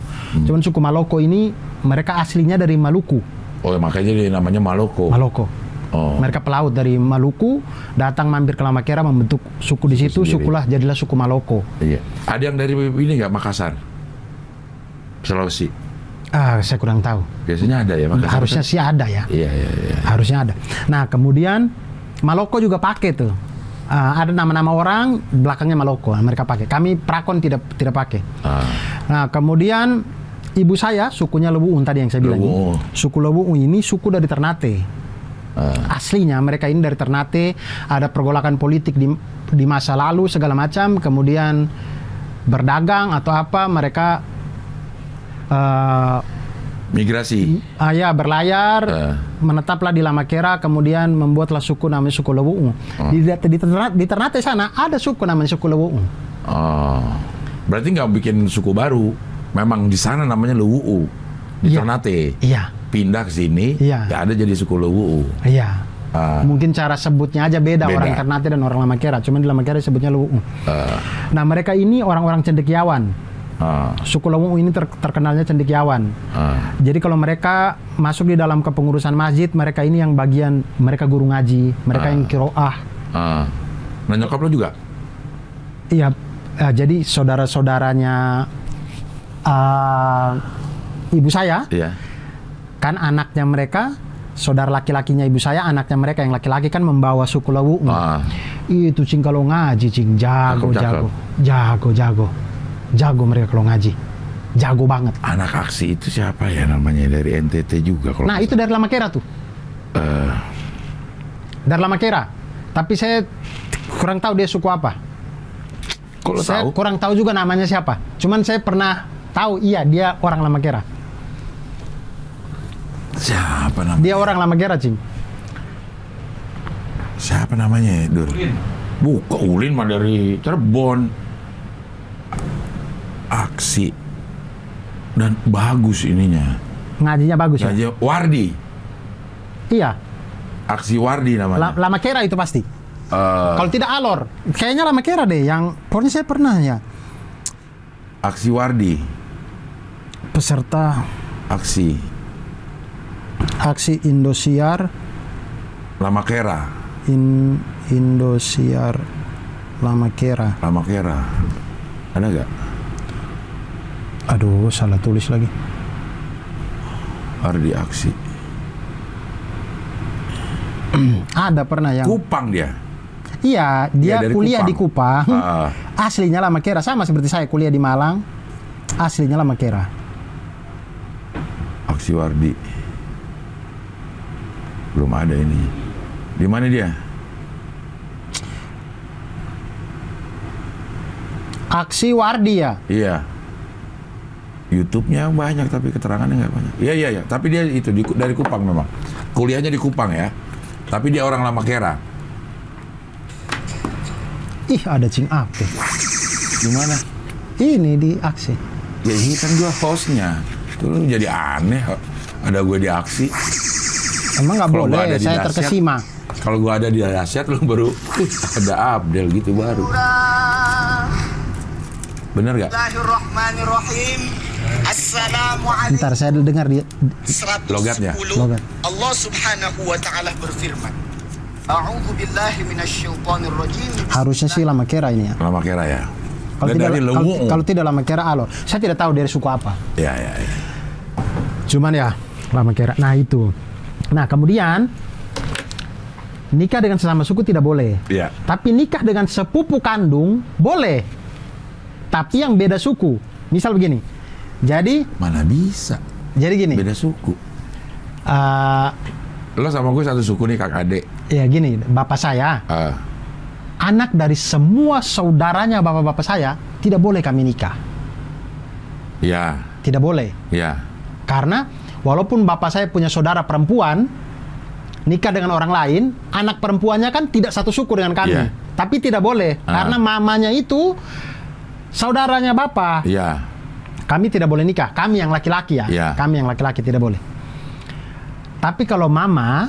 Cuman suku Maloko ini mereka aslinya dari Maluku. Oh, makanya dia namanya Maloko. Oh. Mereka pelaut dari Maluku, datang mampir ke Lamakera membentuk suku di situ, sendiri. jadilah suku Maloko. Iya. Ada yang dari ini nggak Makassar? Sulawesi. Saya kurang tahu. Biasanya ada ya Makassar. Harusnya sih ada ya. Iya. Harusnya ada. Nah, kemudian Maloko juga pakai tuh. Ada nama-nama orang belakangnya Maloko, mereka pakai. Kami Prakon tidak pakai. Nah, kemudian ibu saya sukunya Lebuun tadi yang saya bilang. Lebuun. Suku Lebuun ini suku dari Ternate. Aslinya mereka ini dari Ternate, ada pergolakan politik di masa lalu segala macam, kemudian berdagang atau apa mereka migrasi. Berlayar, menetaplah di Lamakera, kemudian membuatlah suku namanya suku Lebuun. Di Ternate sana ada suku namanya suku Lebuun. Berarti nggak bikin suku baru, memang di sana namanya Lebuun di Ternate. Iya. Pindah ke sini, ya ada jadi suku Lebuun. Iya. Mungkin cara sebutnya aja beda orang Ternate dan orang Lamakera. Cuma di Lamakera sebutnya Lebuun. Nah, mereka ini orang-orang cendekiawan. Suku Lebuun ini terkenalnya cendekiawan. Jadi kalau mereka masuk di dalam kepengurusan masjid, mereka ini yang bagian, mereka guru ngaji, mereka yang kiroah. Nah, nyokap lo juga? Iya. Jadi saudara-saudaranya ibu saya. Iya. Kan anaknya mereka, saudara laki-lakinya ibu saya, anaknya mereka yang laki-laki kan membawa suku Lebuun. Itu cing kalau ngaji cing jago mereka kalau ngaji, jago banget. Anak aksi itu siapa ya namanya, dari NTT juga kalau. Nah itu dari Lamakera tuh. Dari Lamakera. Tapi saya kurang tahu dia suku apa. Kalau Saya tahu? kurang tahu juga namanya siapa. Cuman saya pernah tahu iya dia orang Lamakera. Siapa namanya? Dia orang Lamakera, cing. Siapa namanya, Dur? Ulin. Bukan, Ulin mah dari Cirebon. Aksi. Dan bagus ininya. Ngajinya bagus ya? Ngaji Wardi. Iya. Aksi Wardi namanya. Lama Kera itu pasti. Kalau tidak Alor, kayaknya Lama Kera deh. Yang pokoknya saya pernah ya. Aksi Wardi. Peserta Aksi Indosiar. Lama Kera. Indosiar Lama Kera. Lama Kera. Ada nggak? Aduh, salah tulis lagi. Wardi Aksi. Ada pernah yang Kupang dia. Iya, dia dari kuliah Kupang. di Kupang. Aslinya Lama Kera, sama seperti saya kuliah di Malang. Aslinya Lama Kera. Aksi Wardi. Belum ada ini. Di mana dia? Aksi Wardi ya. Iya. YouTube-nya banyak tapi keterangannya nggak banyak. Iya. Tapi dia itu dari Kupang memang. Kuliahnya di Kupang ya. Tapi dia orang Lama Kera. Ih, ada Cing Ape. Gimana? Ini di Aksi. Ya ini kan gua hostnya. Tuh lu jadi aneh. Ada gue di Aksi. Emang nggak Kalau gua boleh, ada di saya Dasyat, terkesima. Kalau gua ada di Dasyat lu baru ada Abdel gitu baru. Bener gak? Bismillahirrahmanirrahim. Assalamualaikum. Bentar, saya dengar dia. 110. Logatnya. Logat. Allah Subhanahu wa taala berfirman. A'udzu billahi minasyaitonir rajim. Harusnya sih Lama Kera ini ya. Lama Kera ya. Kalau Dan tidak, dari kalau, Lewu. kalau tidak Lama Kera Alor. Saya tidak tahu dari suku apa. Ya. Cuman ya Lama Kera. Nah itu. Nah kemudian nikah dengan sesama suku tidak boleh. Iya. Tapi nikah dengan sepupu kandung boleh. Tapi yang beda suku. Misal begini. Jadi Mana bisa? gini. Beda suku. eh, Lo sama gue satu suku nih kakak adik. ya gini, bapak saya Ah, anak dari semua saudaranya bapak-bapak saya tidak boleh kami nikah. ya, Tidak boleh. ya. Karena walaupun bapak saya punya saudara perempuan nikah dengan orang lain, anak perempuannya kan tidak satu suku dengan kami. Iya. Tapi tidak boleh karena mamanya itu saudaranya bapak. Iya. Kami tidak boleh nikah. Kami yang laki-laki ya. Iya. Kami yang laki-laki tidak boleh. Tapi kalau mama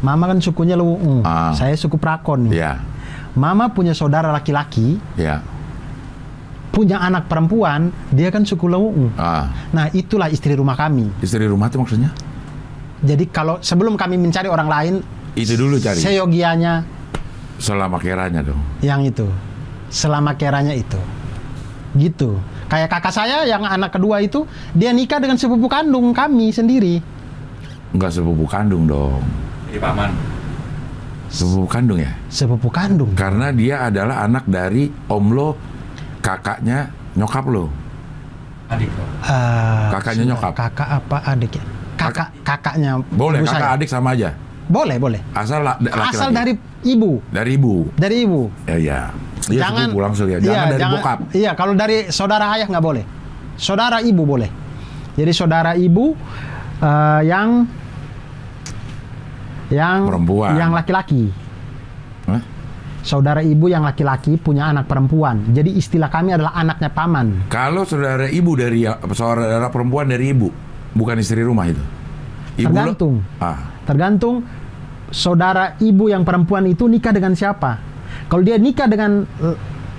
kan sukunya Lewu. Saya suku Prakon nih. Iya. Mama punya saudara laki-laki, Iya. punya anak perempuan, dia kan suku Lewu. Nah, itulah istri rumah kami. Istri rumah itu maksudnya? Jadi kalau sebelum kami mencari orang lain, Itu dulu cari. seyogianya Selama Keranya dong. yang itu. Selama Keranya itu. Gitu. Kayak kakak saya yang anak kedua itu, dia nikah dengan sepupu kandung kami sendiri. Enggak sepupu kandung dong. Di paman. Sepupu kandung ya? Sepupu kandung. Karena dia adalah anak dari om lo, kakaknya nyokap lo. Adik lo. Kakaknya nyokap. Kakak apa adik ya? Kakaknya Boleh, ibu kakak saya. adik sama aja. Boleh. Asal laki-laki. Asal dari ibu. Dari ibu. Dari ibu. Ya. Dia sepupu langsung ya. Jangan dari bokap. Iya, kalau dari saudara ayah nggak boleh. Saudara ibu boleh. Jadi saudara ibu yang perempuan. yang laki-laki. Hah? Saudara ibu yang laki-laki punya anak perempuan. Jadi istilah kami adalah anaknya paman. Kalau saudara ibu dari saudara perempuan dari ibu, bukan istri rumah itu. Ibu Tergantung. Lo, Tergantung saudara ibu yang perempuan itu nikah dengan siapa. Kalau dia nikah dengan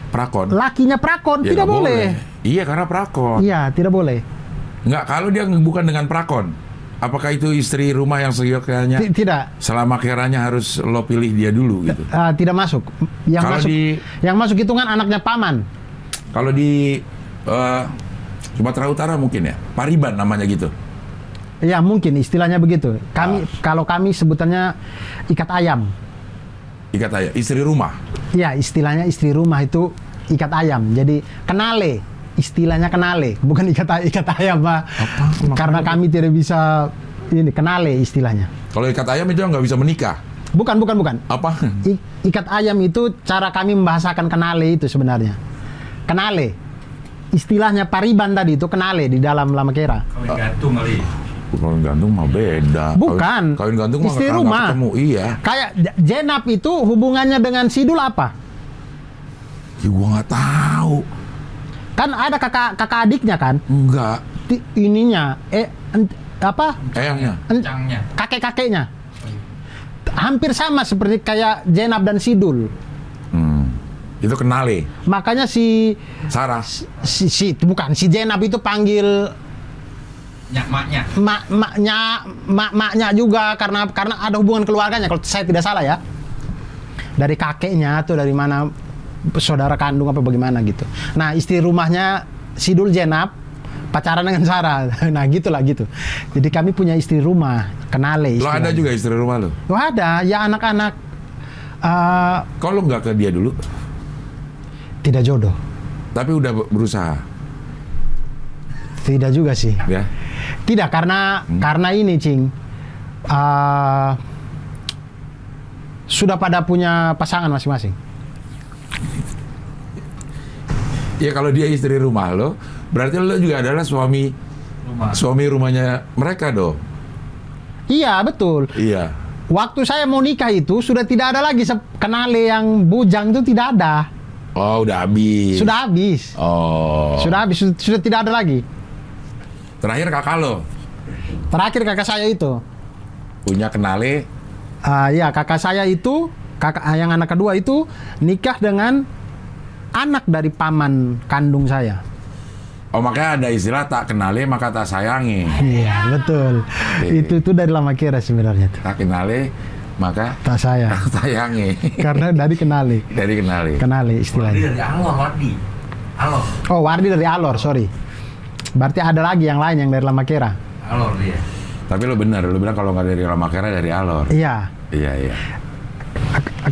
prakon. lakinya prakon, Ya, tidak nggak boleh. Iya, karena prakon. Iya, tidak boleh. Nggak, kalau dia bukan dengan prakon. Apakah itu istri rumah yang seyogyanya Tidak. selama Keranya harus lo pilih dia dulu gitu? Tidak masuk. Yang Kalau masuk di- yang masuk hitungan anaknya paman. Kalau di Sumatera Utara mungkin ya, Pariban namanya gitu. Ya mungkin istilahnya begitu. Kalau kami sebutannya ikat ayam. Ikat aja, istri rumah. Ya istilahnya istri rumah itu ikat ayam. Jadi kenale. Istilahnya kenale, bukan ikat ayam, Pak. Karena kami tidak bisa ini kenale istilahnya. Kalau ikat ayam itu nggak bisa menikah. Bukan. Apa? Ikat ayam itu cara kami membahasakan kenale itu sebenarnya. Kenale. Istilahnya Pariban tadi itu kenale di dalam Lama Kera. Kawin gantung kali. Kawin gantung mah beda. Bukan. Kawin gantung mah Istri nggak rumah. ketemu. Iya. Kayak Jenab itu hubungannya dengan Sidul apa? Ya gua nggak tahu. Kan ada kakak adiknya kan? Enggak. Ininya apa Eyangnya. Cangnya. kakek-kakeknya. Hampir sama seperti kayak Jenab dan Sidul. Itu kenali. Makanya si Sarah. bukan si Jenab itu panggil Maknya. maknya juga karena ada hubungan keluarganya kalau saya tidak salah ya. Dari kakeknya atau dari mana saudara kandung apa bagaimana gitu. Nah, istri rumahnya Sidul Jenab pacaran dengan Sarah. Nah, gitulah gitu. Jadi kami punya istri rumah, kenale. Lo ada juga istri rumah lo? Lo ada, ya anak-anak Kok lo nggak ke dia dulu? tidak jodoh. Tapi udah berusaha. Tidak juga sih. Ya. Tidak karena ini, Cing. Sudah pada punya pasangan masing-masing. Ya kalau dia istri rumah lo, berarti lo juga adalah suami rumahnya mereka dong. Iya, betul. Iya. Waktu saya mau nikah itu sudah tidak ada lagi kenale yang bujang itu tidak ada. Oh, udah habis. Sudah habis. Oh. Sudah habis, sudah tidak ada lagi. Terakhir kakak lo Terakhir kakak saya itu. punya kenale. Ya, kakak saya itu, yang anak kedua itu nikah dengan anak dari paman kandung saya. Oh, makanya ada istilah tak kenale maka tak sayangi. Iya, betul. Itu dari lama kira sebenarnya tuh. Tak kenale maka Tak saya. sayangi. Karena dari kenali. Dari kenale. Kenali Wardi istilahnya. dari Alor, Wardi. Alor. Oh, Wardi dari Alor, sorry. Berarti ada lagi yang lain yang dari lama kira. Alor dia. Tapi lo benar, lo bilang kalau nggak dari Lamakera dari Alor. Iya. Iya.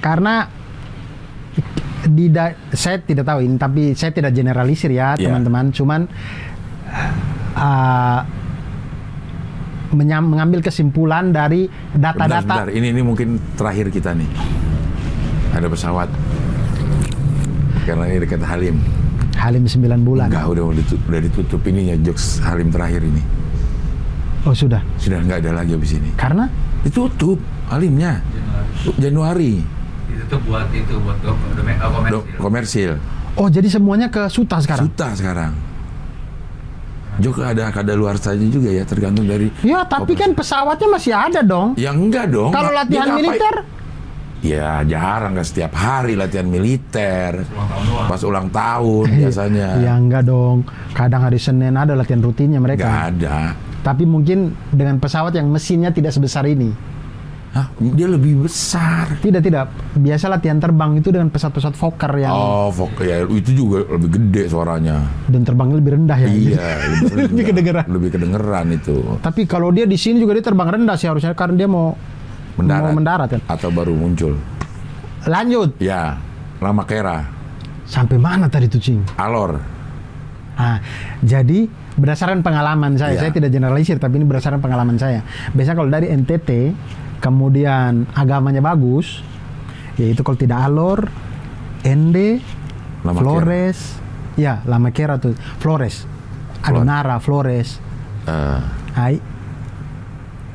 Karena saya tidak tahu ini, tapi saya tidak generalisir ya Iya. teman-teman. Cuman mengambil kesimpulan dari data-data. Bentar. Ini mungkin terakhir kita nih. Ada pesawat. Karena ini dekat Halim. Halim 9 bulan. Enggak, udah ditutup ininya jokes Halim terakhir ini. Oh, sudah. Sudah nggak ada lagi habis ini. Karena Ditutup Halimnya Januari. Itu buat komersil. Komersil. oh, jadi semuanya ke Suta sekarang. Suta sekarang. Jok ada luar saja juga ya, tergantung dari. Ya, tapi kan pesawatnya masih ada dong. Ya enggak dong. Kalau Dia latihan ngapain? militer, Ya jarang, nggak setiap hari latihan militer. Ulang tahun doang. Pas ulang tahun biasanya. ya enggak dong. Kadang hari Senin ada latihan rutinnya Nggak mereka. ada. Tapi mungkin dengan pesawat yang mesinnya tidak sebesar ini. Hah? Dia lebih besar. Tidak. Biasa latihan terbang itu dengan pesawat-pesawat Fokker yang Ya itu juga lebih gede suaranya. dan terbangnya lebih rendah ya. Iya, Lebih kedengeran. Lebih kedengeran itu. Tapi kalau dia di sini juga dia terbang rendah sih harusnya karena dia mau mendarat kan. Atau baru muncul. Lanjut. Ya, Lamakera, Sampai mana tadi tuh, Cing? Alor. Nah, jadi berdasarkan pengalaman saya Iya. tidak generalisir tapi ini berdasarkan pengalaman saya. Biasanya kalau dari NTT kemudian agamanya bagus, yaitu kalau tidak Alor, ND, Lamakera. Flores, ya Lamakera tuh, Flores, Adonara, Flores. Hai.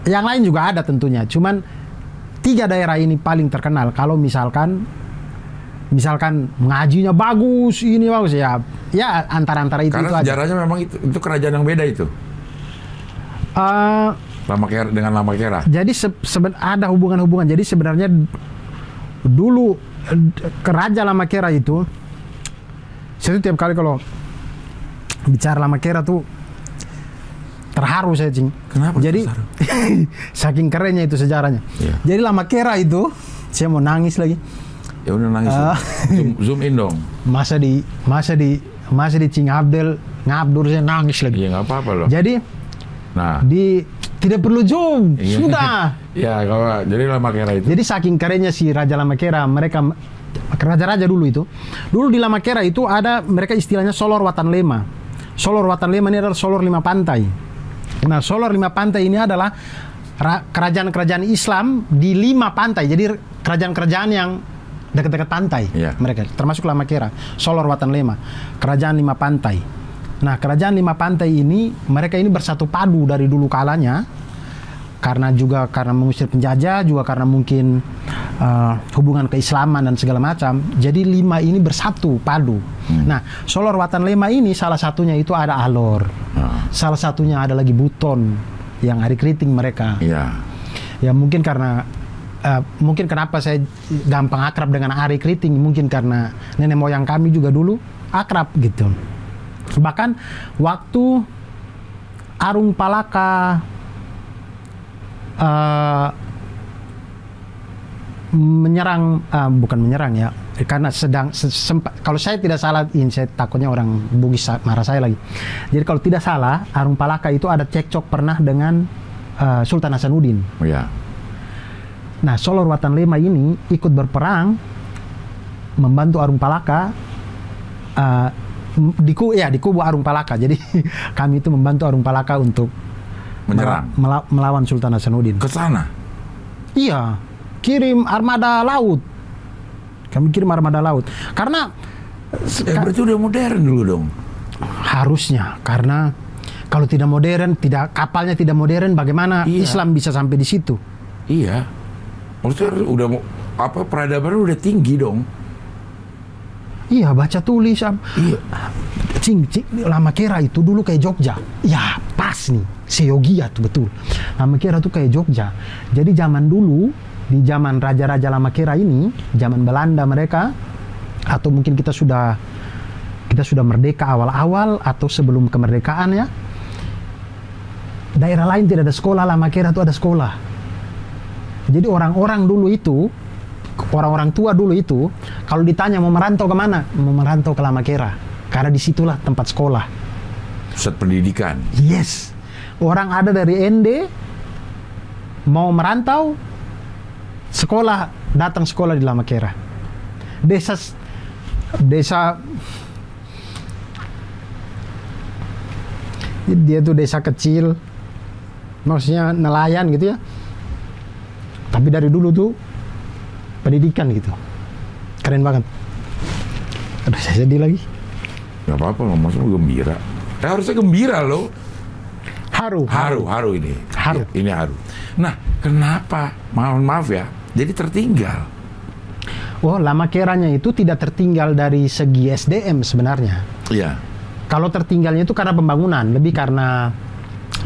Yang lain juga ada tentunya, cuman 3 daerah ini paling terkenal. Kalau misalkan ngajinya bagus, ini bagus ya antara itu Karena aja. sejarahnya memang itu kerajaan yang beda itu. Lamakera dengan Lamakera. Jadi ada hubungan-hubungan. Jadi sebenarnya dulu Raja Lamakera itu, saya tuh tiap kali kalau bicara Lamakera tuh terharu saya, Cing. Kenapa Jadi terharu? saking kerennya itu sejarahnya. Iya. Jadi Lamakera itu, saya mau nangis lagi. Ya udah nangis. Zoom in dong. Masa di Cing Abdur saya nangis lagi. Iya nggak apa-apa loh. Jadi Nah, tidak perlu zoom, Iya. sudah. ya kalau jadi Lamakera itu. Jadi saking kerennya si Raja Lamakera, mereka raja-raja dulu itu. Dulu di Lamakera itu ada mereka istilahnya Solor Watan Lema. Solor Watan Lema ini adalah Solor 5 pantai. Nah, Solor 5 pantai ini adalah kerajaan-kerajaan Islam di 5 pantai. Jadi kerajaan-kerajaan yang dekat-dekat pantai. Iya. Mereka termasuk Lamakera, Solor Watan Lema, kerajaan 5 pantai. Nah, kerajaan 5 pantai ini mereka ini bersatu padu dari dulu kalanya. Karena mengusir penjajah, juga karena mungkin hubungan keislaman dan segala macam. Jadi 5 ini bersatu padu. Nah, Solor Watan Lema ini salah satunya itu ada Alor. Salah satunya ada lagi Buton. yang Ari Kriting mereka. Iya. Ya mungkin karena mungkin kenapa saya gampang akrab dengan Ari Kriting, mungkin karena nenek moyang kami juga dulu akrab gitu. Bahkan waktu Arung Palaka menyerang, bukan menyerang ya, karena sempat, kalau saya tidak salah, ini saya takutnya orang Bugis marah saya lagi. Jadi kalau tidak salah, Arung Palaka itu ada cekcok pernah dengan Sultan Hasanuddin. Iya. Nah, Solor Watan Lema ini ikut berperang membantu Arung Palaka di kubu Arung Palaka. Jadi kami itu membantu Arung Palaka untuk Menyerang. melawan Sultan Hasanuddin. Ke sana. Iya, kirim armada laut. Kami kirim armada laut. Karena Berarti udah modern dulu dong. harusnya, karena kalau tidak modern, kapalnya tidak modern, bagaimana Iya. Islam bisa sampai di situ? Iya. Maksudnya udah peradaban udah tinggi dong. Iya, baca tulis. Iya. Lama Kera itu dulu kayak Jogja. Ya, pas nih. Seyogia tuh betul. Lama Kera tuh kayak Jogja. Jadi zaman dulu, di zaman raja-raja Lama Kera ini, zaman Belanda mereka, atau mungkin kita sudah merdeka awal-awal atau sebelum kemerdekaan ya. Daerah lain tidak ada sekolah, Lama Kera tuh ada sekolah. Jadi orang-orang dulu itu, orang-orang tua dulu itu, kalau ditanya mau merantau kemana? Mau merantau ke Lama Kera. Karena disitulah tempat sekolah. Pusat pendidikan. Yes. Orang ada dari ND, mau merantau, datang sekolah di Lama Kera. Desa dia tuh desa kecil, maksudnya nelayan gitu ya. Tapi dari dulu tuh pendidikan gitu. Keren banget. Aduh, saya sedih lagi. Gak apa-apa, maksudnya gembira. Harusnya gembira loh. Haru ini. Haru. Ya, ini haru. Nah, kenapa? Maaf ya. Jadi tertinggal. Oh, Lama Keranya itu tidak tertinggal dari segi SDM sebenarnya. Iya. Kalau tertinggalnya itu karena pembangunan, lebih karena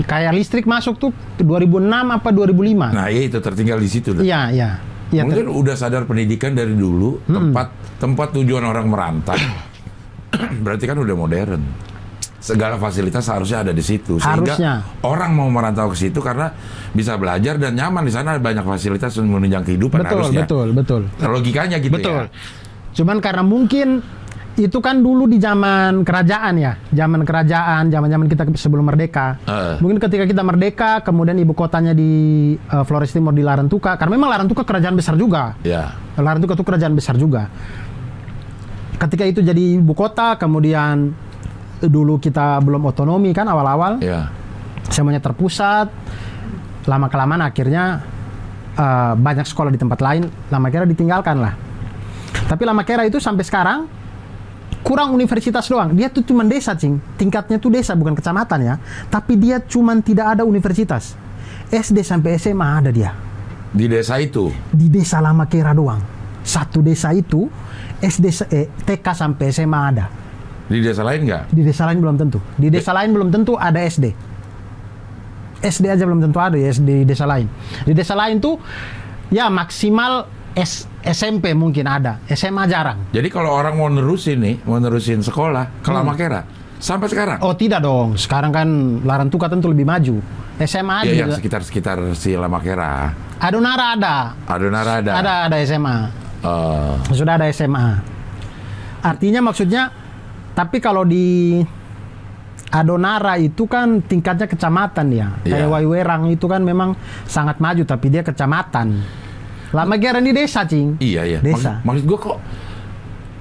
kayak listrik masuk tuh 2006 apa 2005. Nah, iya itu tertinggal di situ. Iya. Ya, Mungkin udah sadar pendidikan dari dulu, tempat tujuan orang merantau. Berarti kan udah modern. Segala fasilitas harusnya ada di situ. Sehingga Harusnya. orang mau merantau ke situ karena bisa belajar dan nyaman di sana, banyak fasilitas untuk menunjang kehidupan harusnya. Betul. Logikanya gitu Betul. ya. Cuman karena mungkin itu kan dulu di zaman kerajaan ya, zaman kita sebelum merdeka. Mungkin ketika kita merdeka, kemudian ibu kotanya di Flores Timur di Larantuka, karena memang Larantuka kerajaan besar juga. Ya. Larantuka itu kerajaan besar juga. Ketika itu jadi ibu kota, kemudian dulu kita belum otonomi kan awal-awal. Ya. Semuanya terpusat. Lama-kelamaan akhirnya banyak sekolah di tempat lain, Lama Kera ditinggalkan lah. Tapi Lama Kera itu sampai sekarang kurang universitas doang. Dia tuh cuma desa, tingkatnya tuh desa bukan kecamatan ya. Tapi dia cuma tidak ada universitas. SD sampai SMA ada dia. Di desa itu. Di desa Lama Kera doang. Satu desa itu TK sampai SMA ada. Di desa lain nggak? Di desa lain belum tentu. Di desa lain belum tentu ada SD. SD aja belum tentu ada ya di desa lain. Di desa lain tuh ya maksimal SMP mungkin ada. SMA jarang. Jadi kalau orang mau nerusin sekolah ke Lama Kera sampai sekarang. Oh tidak dong. Sekarang kan Larantuka tentu lebih maju. SMA Iya, yang juga. sekitar si Lama Kera. Adonara ada. Ada SMA. Sudah ada SMA. Artinya maksudnya, tapi kalau di Adonara itu kan tingkatnya kecamatan ya. Kayak Waiwerang itu kan memang sangat maju, tapi dia kecamatan. Lama Kera ini desa, Iya. Desa. Maksud gue kok,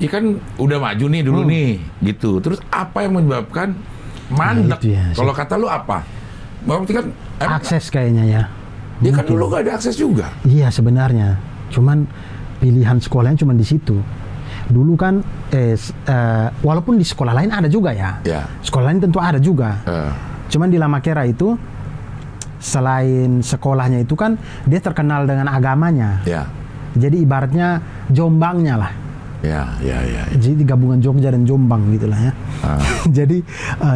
ya kan udah maju nih dulu nih, gitu. Terus apa yang menyebabkan mandek? Nah, itu ya, kalau kata lu apa? Berarti kan akses kayaknya ya. dia kan dulu gak ada akses juga. Iya sebenarnya. Cuman pilihan sekolahnya cuma di situ. Dulu kan walaupun di sekolah lain ada juga ya. Sekolah lain tentu ada juga. Cuman di Lama Kera itu selain sekolahnya itu kan dia terkenal dengan agamanya. Jadi ibaratnya Jombangnya lah. Jadi gabungan Jogja dan Jombang gitulah ya. Jadi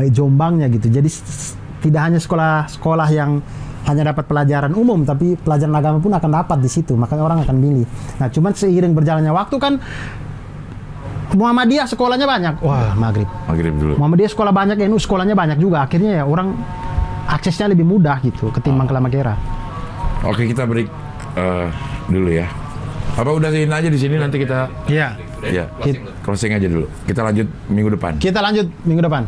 Jombangnya gitu. Jadi Tidak hanya sekolah-sekolah yang hanya dapat pelajaran umum, tapi pelajaran agama pun akan dapat di situ. Makanya orang akan milih. Nah, cuman seiring berjalannya waktu kan Muhammadiyah sekolahnya banyak. Wah, maghrib dulu. Muhammadiyah sekolah banyak, NU sekolahnya banyak juga. Akhirnya ya orang aksesnya lebih mudah gitu ketimbang ke Lamakera. Oke, kita break dulu ya. Apa udah aja di sini, nanti kita Iya. ya closing aja dulu. Kita lanjut minggu depan. Kita lanjut minggu depan.